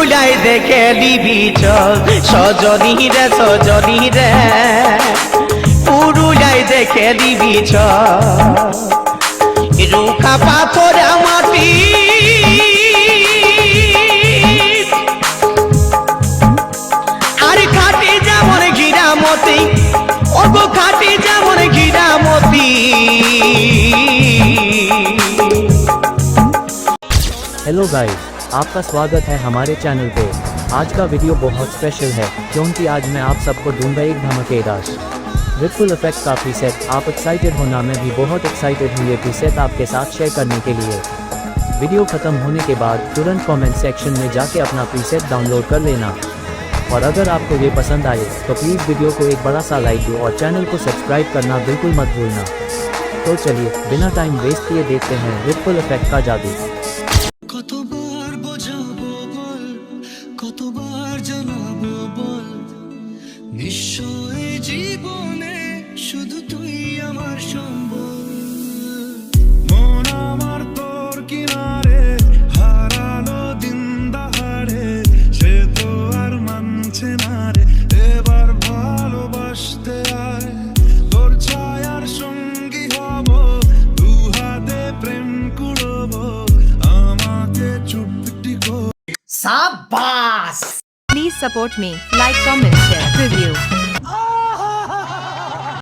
পুরুলাই দেখে দিবি চল সজনী রে পুরুলাই দেখে দিবি চল রুখা পাথর মাটি আর খাটি যেমন গিরামতি ওগো খাটি যেমন গিরামতি। हेलो गाइस, आपका स्वागत है हमारे चैनल पे। आज का वीडियो बहुत स्पेशल है क्योंकि आज मैं आप सबको दूंगा एक धमाकेदार रिपल इफेक्ट का प्रीसेट। आप एक्साइटेड होना, मैं भी बहुत एक्साइटेड हूँ ये प्रीसेट आपके साथ शेयर करने के लिए। वीडियो खत्म होने के बाद तुरंत कमेंट सेक्शन में जाके अपना प्रीसेट डाउनलोड कर लेना और अगर आपको ये पसंद आए तो प्लीज़ वीडियो को एक बड़ा सा लाइक दो और चैनल को सब्सक्राइब करना बिल्कुल मत भूलना। तो चलिए बिना टाइम वेस्ट किए देखते हैं रिपल इफेक्ट का जादू। কতবার বোঝাবো বল, কতবার জানাবো বল, নিশ্চয় জীবনে শুধু তুই আমার সম্বল। মন আমার তোর কিনারে হারালো দিন দাহাড়ে, সে তো আর মানছে না রে, এবার ভালোবাসতে আয়, তোর ছায়ার সঙ্গী হব, দু হাতে প্রেম কুড়বো। शाबाश। Please support me, like, comment, share, review.